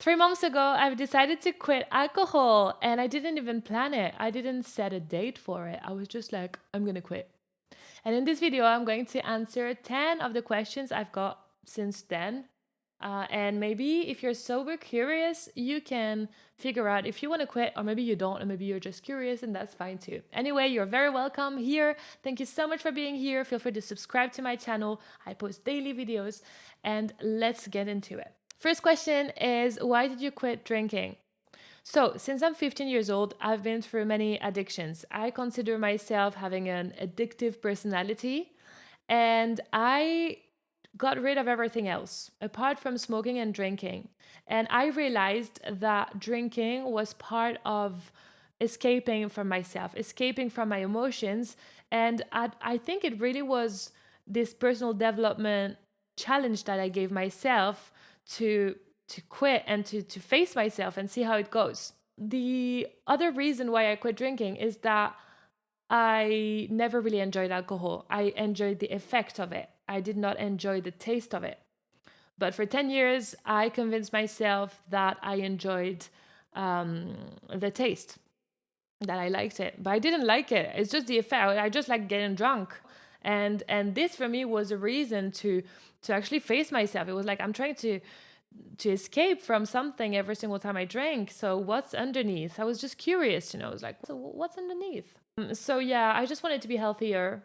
3 months ago, I've decided to quit alcohol and I didn't even plan it. I didn't set a date for it. I was just like, I'm going to quit. And in this video, I'm going to answer 10 of the questions I've got since then. And maybe if you're sober curious, you can figure out if you want to quit, or maybe you don't, or maybe you're just curious, and that's fine too. Anyway, you're very welcome here. Thank you so much for being here. Feel free to subscribe to my channel. I post daily videos, and let's get into it. First question is, why did you quit drinking? So, since I'm 15 years old, I've been through many addictions. I consider myself having an addictive personality, and I got rid of everything else apart from smoking and drinking. And I realized that drinking was part of escaping from myself, escaping from my emotions. And I think it really was this personal development challenge that I gave myself to quit and to face myself and see how it goes. The other reason why I quit drinking is that I never really enjoyed alcohol. I enjoyed the effect of it. I did not enjoy the taste of it. But for 10 years, I convinced myself that I enjoyed the taste, that I liked it. But I didn't like it. It's just the effect. I just like getting drunk. And this for me was a reason to actually face myself. It was like I'm trying to escape from something every single time I drank. So what's underneath? I was just curious, I was like, so what's underneath? So yeah, I just wanted to be healthier.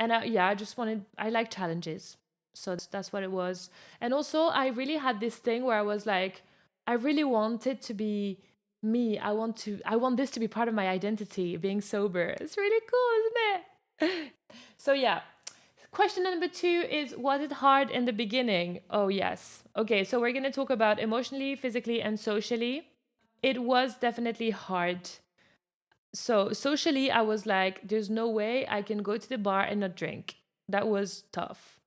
And I like challenges. So that's what it was. And also I really had this thing where I was like, I really wanted to be me. I want this to be part of my identity, being sober. It's really cool, isn't it? So yeah. Question number 2 is, was it hard in the beginning? Oh, yes. Okay, so we're going to talk about emotionally, physically, and socially. It was definitely hard. So socially, I was like, there's no way I can go to the bar and not drink. That was tough.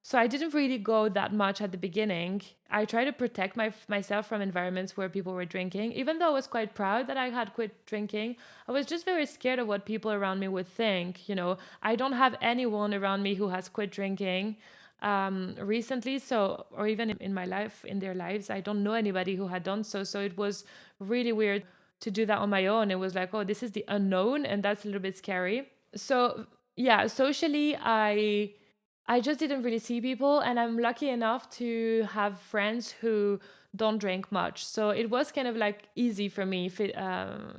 So I didn't really go that much at the beginning. I tried to protect myself from environments where people were drinking. Even though I was quite proud that I had quit drinking, I was just very scared of what people around me would think. I don't have anyone around me who has quit drinking recently. So, or even in my life, in their lives, I don't know anybody who had done so. So it was really weird to do that on my own. It was like, oh, this is the unknown, and that's a little bit scary. So yeah, socially, I just didn't really see people, and I'm lucky enough to have friends who don't drink much. So it was kind of like easy for me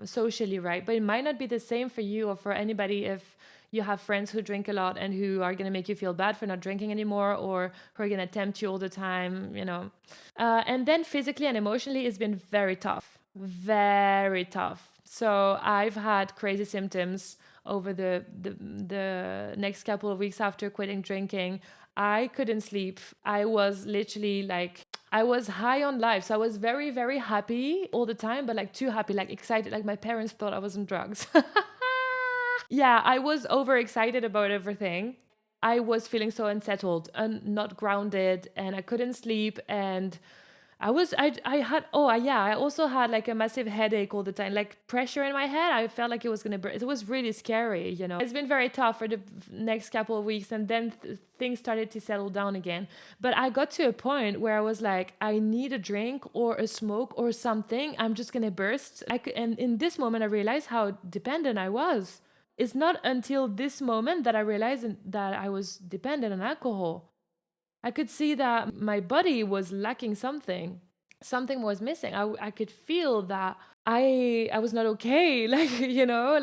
socially, right? But it might not be the same for you or for anybody if you have friends who drink a lot and who are going to make you feel bad for not drinking anymore, or who are going to tempt you all the time, And then physically and emotionally, it's been very tough, very tough. So I've had crazy symptoms over the next couple of weeks after quitting drinking. I couldn't sleep. I was literally like, I was high on life. So I was very, very happy all the time, but like too happy, like excited. Like my parents thought I was on drugs. Yeah, I was overexcited about everything. I was feeling so unsettled and not grounded, and I couldn't sleep. And I also had like a massive headache all the time, like pressure in my head. I felt like it was going to burst. It was really scary, It's been very tough for the next couple of weeks, and then things started to settle down again. But I got to a point where I was like, I need a drink or a smoke or something. I'm just going to burst. And in this moment, I realized how dependent I was. It's not until this moment that I realized that I was dependent on alcohol. I could see that my body was lacking something. Something was missing. I could feel that I was not okay. Like,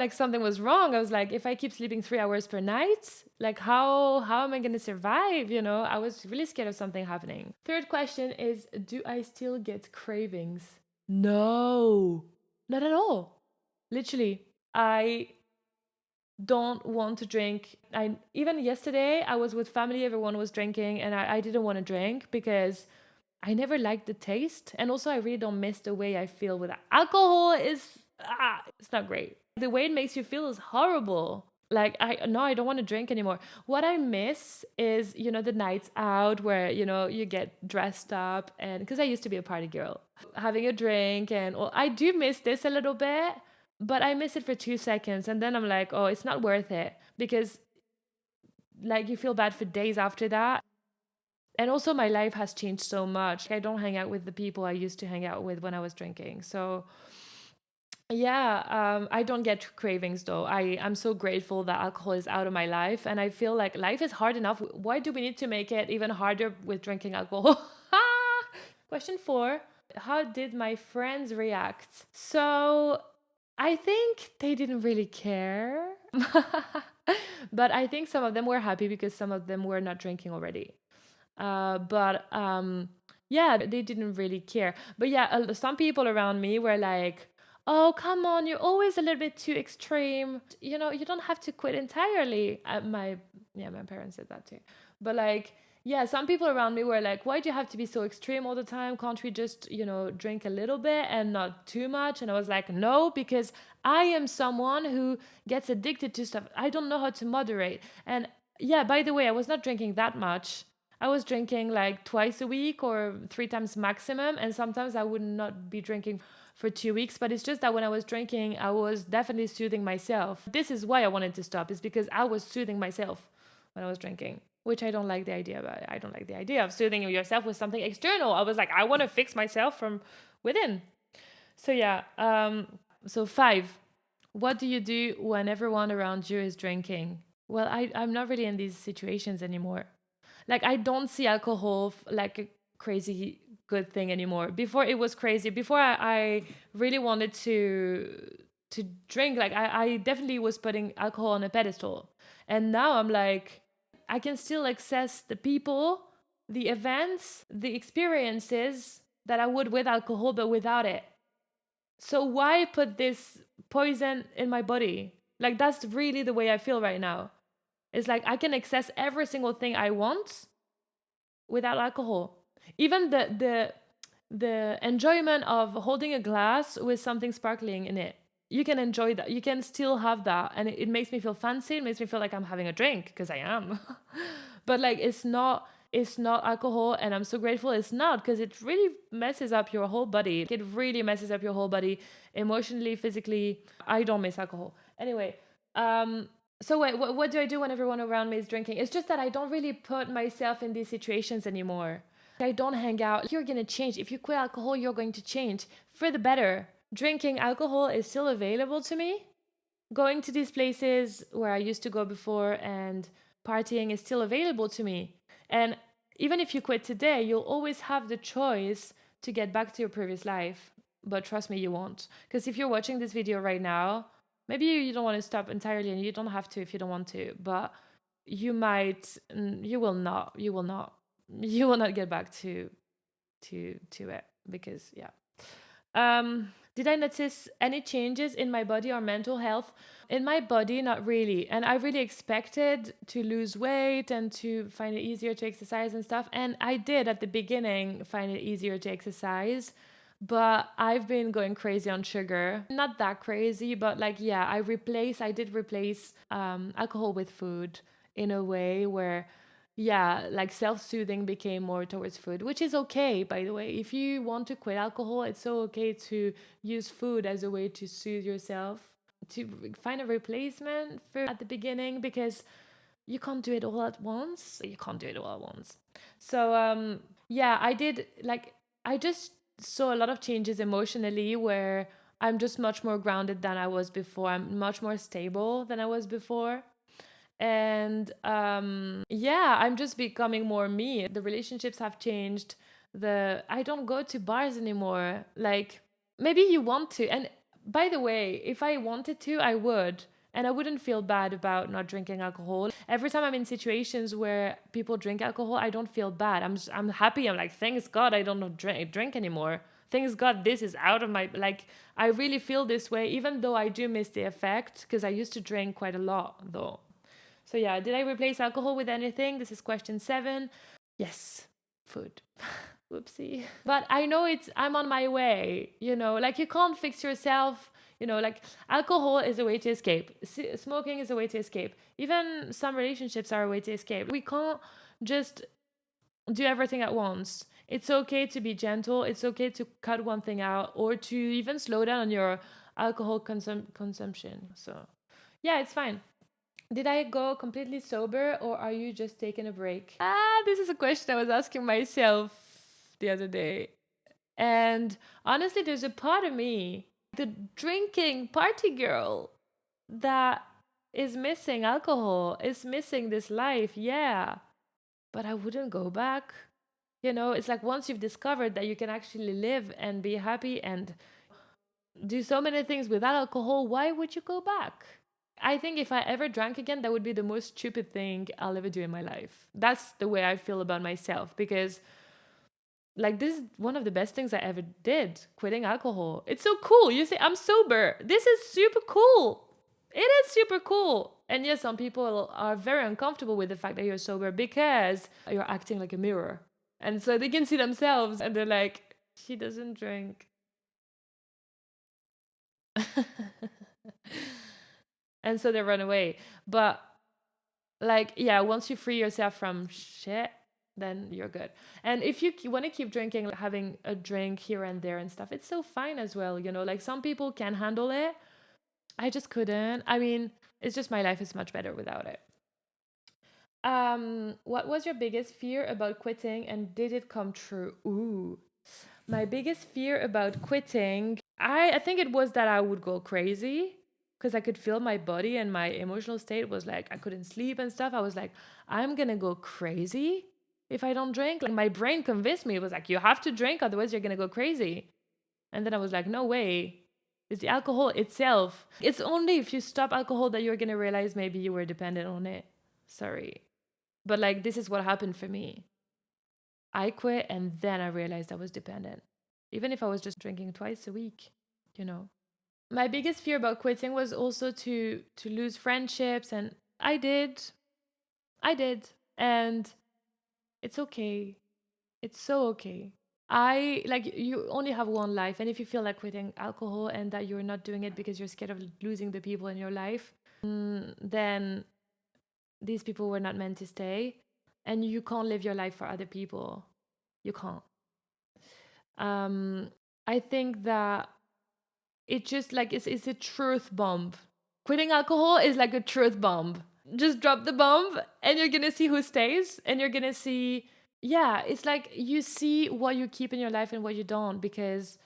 like something was wrong. I was like, if I keep sleeping 3 hours per night, like how am I gonna survive? I was really scared of something happening. Third question is, do I still get cravings? No, not at all. Literally, I don't want to drink. Even yesterday I was with family, everyone was drinking, and I didn't want to drink because I never liked the taste, and also I really don't miss the way I feel with alcohol. It's not great. The way it makes you feel is horrible. Like I don't want to drink anymore. What I miss is, the nights out where, you get dressed up, and because I used to be a party girl, having a drink, and well, I do miss this a little bit, but I miss it for 2 seconds, and then I'm like, oh, it's not worth it, because like you feel bad for days after that. And also my life has changed so much. I don't hang out with the people I used to hang out with when I was drinking. So yeah, I don't get cravings though. I'm so grateful that alcohol is out of my life, and I feel like life is hard enough. Why do we need to make it even harder with drinking alcohol? Question 4. How did my friends react? So I think they didn't really care. But I think some of them were happy because some of them were not drinking already. But yeah, they didn't really care. But yeah, some people around me were like, "Oh, come on, you're always a little bit too extreme. You know, you don't have to quit entirely." My parents said that too. But like, yeah, some people around me were like, "Why do you have to be so extreme all the time? Can't we just, drink a little bit and not too much?" And I was like, "No, because I am someone who gets addicted to stuff. I don't know how to moderate." And yeah, by the way, I was not drinking that much. I was drinking like twice a week or 3 times maximum. And sometimes I would not be drinking for 2 weeks. But it's just that when I was drinking, I was definitely soothing myself. This is why I wanted to stop, is because I was soothing myself when I was drinking, which I don't like the idea about. I don't like the idea of soothing yourself with something external. I was like, I want to fix myself from within. So yeah. So 5. What do you do when everyone around you is drinking? Well, I'm not really in these situations anymore. Like, I don't see alcohol like a crazy good thing anymore. Before it was crazy. Before I really wanted to drink. Like, I definitely was putting alcohol on a pedestal. And now I'm like, I can still access the people, the events, the experiences that I would with alcohol, but without it. So why put this poison in my body? Like, that's really the way I feel right now. It's like I can access every single thing I want without alcohol. Even the enjoyment of holding a glass with something sparkling in it. You can enjoy that. You can still have that. And it makes me feel fancy. It makes me feel like I'm having a drink, because I am. But like, it's not alcohol, and I'm so grateful it's not, because it really messes up your whole body. It really messes up your whole body, emotionally, physically. I don't miss alcohol. Anyway, so wait, what do I do when everyone around me is drinking? It's just that I don't really put myself in these situations anymore. I don't hang out. You're going to change. If you quit alcohol, you're going to change for the better. Drinking alcohol is still available to me. Going to these places where I used to go before and partying is still available to me. And even if you quit today, you'll always have the choice to get back to your previous life. But trust me, you won't. Because if you're watching this video right now, maybe you don't want to stop entirely, and you don't have to if you don't want to. But you will not get back to it, because yeah. Did I notice any changes in my body or mental health? In my body, not really. And I really expected to lose weight and to find it easier to exercise and stuff. And I did at the beginning find it easier to exercise. But I've been going crazy on sugar. Not that crazy, but like, yeah, I did replace alcohol with food in a way where, yeah, like self-soothing became more towards food, which is okay, by the way. If you want to quit alcohol, it's so okay to use food as a way to soothe yourself, to find a replacement for at the beginning, because you can't do it all at once. So yeah, I just saw a lot of changes emotionally, where I'm just much more grounded than I was before. I'm much more stable than I was before. And yeah, I'm just becoming more me. The relationships have changed. I don't go to bars anymore. Like, maybe you want to. And by the way, if I wanted to, I would. And I wouldn't feel bad about not drinking alcohol. Every time I'm in situations where people drink alcohol, I don't feel bad. I'm happy. I'm like, thanks God I don't drink anymore. Thanks God this is out of my, like, I really feel this way, even though I do miss the effect, because I used to drink quite a lot though. So yeah, did I replace alcohol with anything? This is question 7. Yes, food. Whoopsie. But I know I'm on my way, like, you can't fix yourself, like, alcohol is a way to escape. Smoking is a way to escape. Even some relationships are a way to escape. We can't just do everything at once. It's okay to be gentle. It's okay to cut one thing out, or to even slow down on your alcohol consumption. So yeah, it's fine. Did I go completely sober or are you just taking a break? This is a question I was asking myself the other day. And honestly, there's a part of me, the drinking party girl, that is missing alcohol, is missing this life. Yeah. But I wouldn't go back. You know, it's like once you've discovered that you can actually live and be happy and do so many things without alcohol, why would you go back? I think if I ever drank again, that would be the most stupid thing I'll ever do in my life. That's the way I feel about myself because, like, this is one of the best things I ever did, quitting alcohol. It's so cool. You say, I'm sober. This is super cool. It is super cool. And yes, some people are very uncomfortable with the fact that you're sober because you're acting like a mirror. And so they can see themselves and they're like, she doesn't drink. And so they run away. But like, yeah, once you free yourself from shit, then you're good. And if you want to keep drinking, like having a drink here and there and stuff, it's so fine as well. You know, like some people can handle it. I just couldn't. I mean, it's just my life is much better without it. What was your biggest fear about quitting and did it come true? Ooh. My biggest fear about quitting, I think it was that I would go crazy because I could feel my body and my emotional state was like I couldn't sleep and stuff. I was like, I'm gonna go crazy if I don't drink. Like my brain convinced me. It was like, you have to drink, otherwise you're gonna go crazy. And then I was like, no way. It's the alcohol itself. It's only if you stop alcohol that you're gonna realize maybe you were dependent on it. Sorry. But like this is what happened for me. I quit and then I realized I was dependent. Even if I was just drinking twice a week, you know. My biggest fear about quitting was also to lose friendships and I did. I did. And it's okay. It's so okay. I like you only have one life and if you feel like quitting alcohol and that you're not doing it because you're scared of losing the people in your life, then these people were not meant to stay and you can't live your life for other people. You can't. um I think that it just like it's a truth bomb. Quitting alcohol is like a truth bomb. Just drop the bomb and you're gonna see who stays and you're gonna see, yeah, it's like you see what you keep in your life and what you don't, because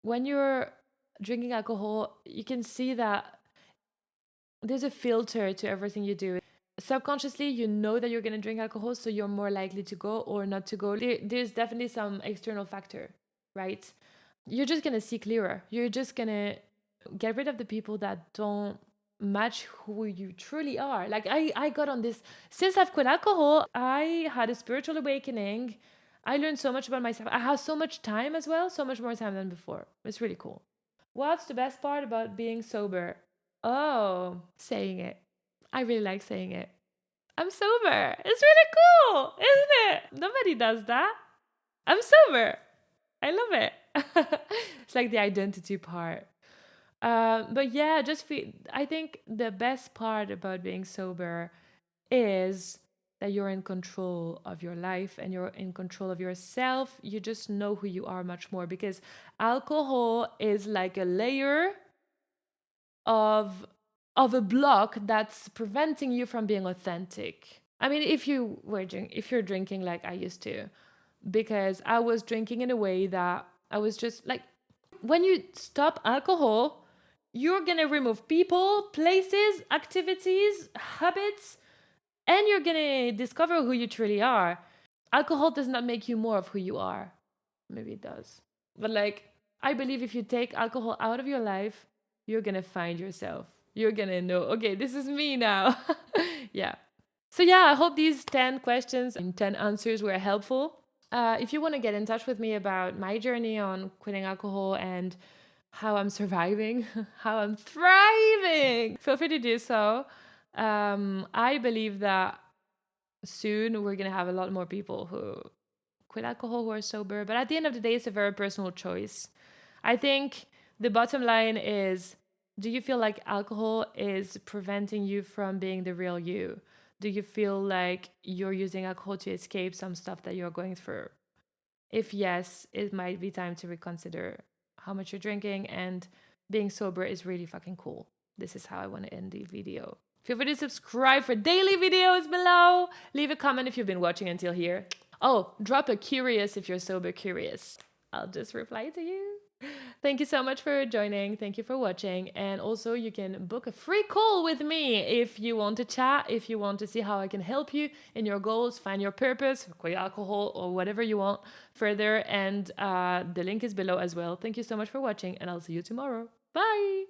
when you're drinking alcohol you can see that there's a filter to everything you do. Subconsciously you know that you're going to drink alcohol, so you're more likely to go or not to go. There's definitely some external factor, right? You're just going to see clearer. You're just going to get rid of the people that don't match who you truly are. Like I got on this since I've quit alcohol. I had a spiritual awakening. I learned so much about myself. I have so much time as well, so much more time than before. It's really cool. What's the best part about being sober? Oh, saying it. I really like saying it. I'm sober. It's really cool, isn't it? Nobody does that. I'm sober. I love it. It's like the identity part. But yeah, I think the best part about being sober is that you're in control of your life and you're in control of yourself. You just know who you are much more because alcohol is like a layer of a block that's preventing you from being authentic. I mean, if you're drinking like I used to, because I was drinking in a way that I was just like, when you stop alcohol, you're gonna remove people, places, activities, habits, and you're gonna discover who you truly are. Alcohol does not make you more of who you are. Maybe it does. But like, I believe if you take alcohol out of your life, you're gonna find yourself. You're gonna know, okay, this is me now. Yeah. So yeah, I hope these 10 questions and 10 answers were helpful. If you want to get in touch with me about my journey on quitting alcohol and how I'm surviving, how I'm thriving, feel free to do so. I believe that soon we're going to have a lot more people who quit alcohol who are sober. But at the end of the day, it's a very personal choice. I think the bottom line is, do you feel like alcohol is preventing you from being the real you? Do you feel like you're using alcohol to escape some stuff that you're going through? If yes, it might be time to reconsider how much you're drinking, and being sober is really fucking cool. This is how I want to end the video. Feel free to subscribe for daily videos below. Leave a comment if you've been watching until here. Oh, drop a curious if you're sober curious. I'll just reply to you. Thank you so much for joining. Thank you for watching. And also you can book a free call with me if you want to chat, if you want to see how I can help you in your goals, find your purpose, quit alcohol or whatever you want further. And the link is below as well. Thank you so much for watching and I'll see you tomorrow. Bye.